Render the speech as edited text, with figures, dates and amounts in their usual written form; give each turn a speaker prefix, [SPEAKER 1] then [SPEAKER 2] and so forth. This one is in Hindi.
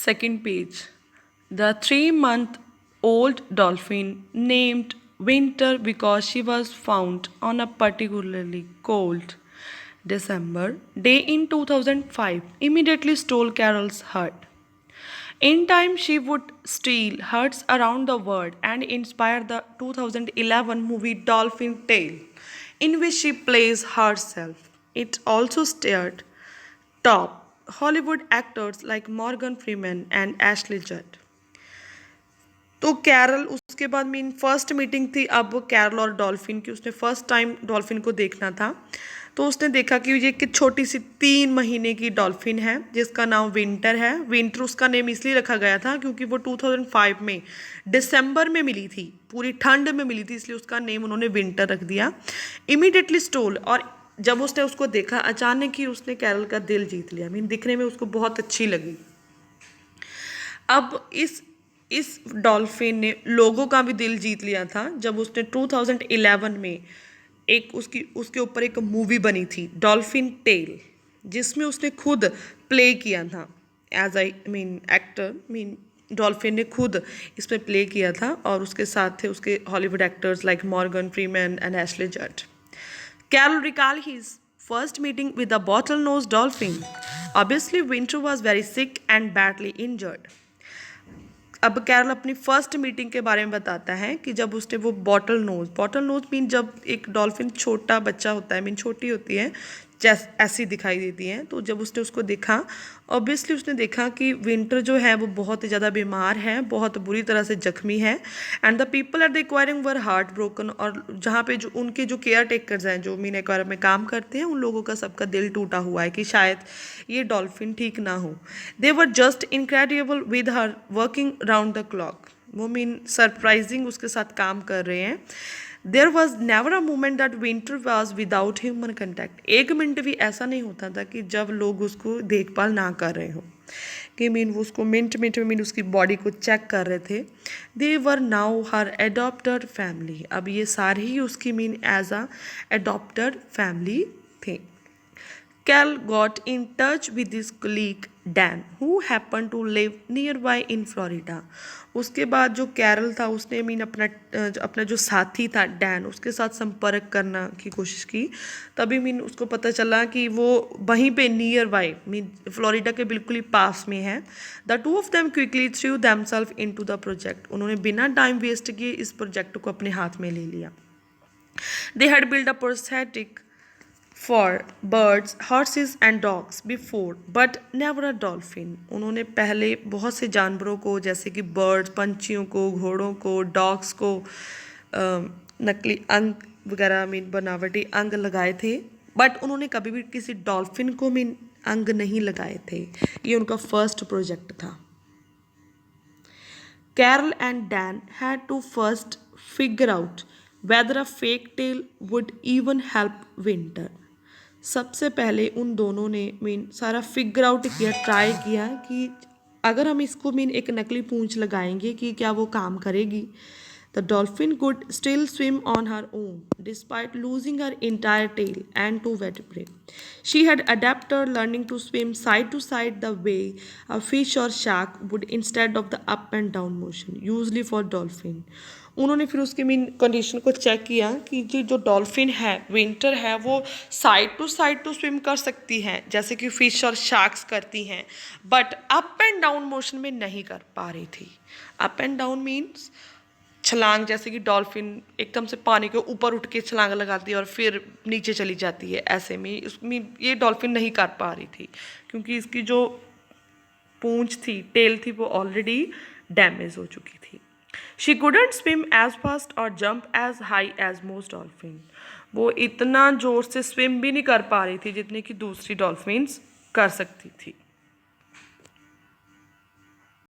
[SPEAKER 1] Second page. The 3-month-old dolphin named Winter because she was found on a particularly cold December day in 2005 immediately stole Carol's heart. In time, she would steal hearts around the world and inspire the 2011 movie Dolphin Tale, in which she plays herself. It also starred top Hollywood actors like Morgan Freeman and Ashley Judd. तो कैरल उसके बाद मीन फर्स्ट मीटिंग थी अब कैरल और डॉल्फिन की। उसने फर्स्ट टाइम डॉल्फिन को देखना था, तो उसने देखा कि ये एक छोटी सी 3 महीने की डॉल्फिन है जिसका नाम विंटर है। विंटर उसका नेम इसलिए रखा गया था क्योंकि वो 2005 में दिसंबर में मिली थी, पूरी ठंड में मिली थी, इसलिए उसका नेम उन्होंने विंटर रख दिया। इमीडिएटली स्टोल, और जब उसने उसको देखा अचानक ही उसने कैरल का दिल जीत लिया। मीन दिखने में उसको बहुत अच्छी लगी। अब इस डॉल्फिन ने लोगों का भी दिल जीत लिया था जब उसने 2011 में एक उसके ऊपर एक मूवी बनी थी डॉल्फिन टेल, जिसमें उसने खुद प्ले किया था एज आई मीन एक्टर। मीन डॉल्फिन ने खुद इसमें प्ले किया था और उसके साथ थे उसके Hollywood actors like Morgan Freeman and Ashley Judd. Carol recalled his first meeting with the bottlenose dolphin. Obviously, Winter was very sick and badly injured. अब कैरल अपनी फर्स्ट मीटिंग के बारे में बताता है कि जब उसने वो बॉटल नोज मीन जब एक डॉल्फिन छोटा बच्चा होता है, मीन छोटी होती है, ऐसी दिखाई देती हैं। तो जब उसने उसको देखा, ऑब्वियसली उसने देखा कि विंटर जो है वो बहुत ही ज़्यादा बीमार है, बहुत बुरी तरह से जख्मी है। And the people at the acquiring were heart broken, और जहाँ पे जो उनके जो केयर टेकर्स हैं जो मीन एक्वायरियम में काम करते हैं, उन लोगों का सबका दिल टूटा हुआ है कि शायद ये डॉल्फिन ठीक ना हो। They were just incredible with her working round the clock. वो मीन सरप्राइजिंग उसके साथ काम कर रहे हैं। There was never a moment that winter was without human contact. एक मिनट भी ऐसा नहीं होता था कि जब लोग उसको देखभाल ना कर रहे हो, कि मीन वो उसको मिनट में मीन उसकी बॉडी को चेक कर रहे थे। They were now her adopted family. अब ये सारे ही उसकी mean as a adopted family थे। Cal got in touch with his colleague Dan, who happened to live nearby in Florida. उसके बाद जो कैरल था उसने मीन अपना जो साथी था डैन, उसके साथ संपर्क करना की कोशिश की। तभी मीन उसको पता चला कि वो वहीं पे नियर बाई मीन फ्लोरिडा के बिल्कुल ही पास में है। The two of them quickly threw themselves into the project. उन्होंने बिना टाइम वेस्ट किए इस प्रोजेक्ट को अपने हाथ में ले लिया। They had build a prosthetic for birds, horses and dogs before, but never a dolphin. उन्होंने पहले बहुत से जानवरों को जैसे कि बर्ड्स, पंछियों को, घोड़ों को, डॉग्स को नकली अंग वगैरह मीन बनावटी अंग लगाए थे, बट उन्होंने कभी भी किसी डॉल्फिन को मीन अंग नहीं लगाए थे। ये उनका फर्स्ट प्रोजेक्ट था। Carol and Dan had to first figure out whether a fake tail would even help Winter. सबसे पहले उन दोनों ने मीन सारा फिगर आउट किया, ट्राई किया कि अगर हम इसको मीन एक नकली पूंछ लगाएंगे कि क्या वो काम करेगी। The dolphin could still swim on her own despite losing her entire tail and 2 vertebrae. She had adapted learning to swim side to side the way a fish or shark would instead of the up and down motion usually for dolphin. उन्होंने फिर उसके मीन कंडीशन को चेक किया कि जो डॉल्फिन है विंटर है वो साइड टू स्विम कर सकती हैं जैसे कि फिश और शार्क्स करती हैं, but up and down motion में नहीं कर पा रही थी। अप एंड डाउन मीन्स छलांग, जैसे कि डॉल्फिन एकदम से पानी के ऊपर उठ के छलांग लगाती है और फिर नीचे चली जाती है, ऐसे में उसमें ये डॉल्फिन नहीं कर पा रही थी क्योंकि इसकी जो पूंछ थी, टेल थी, वो ऑलरेडी डैमेज हो चुकी थी। She couldn't swim as fast or jump as high as most dolphins. वो इतना जोर से स्विम भी नहीं कर पा रही थी जितने कि दूसरी डॉल्फिन्स कर सकती थी।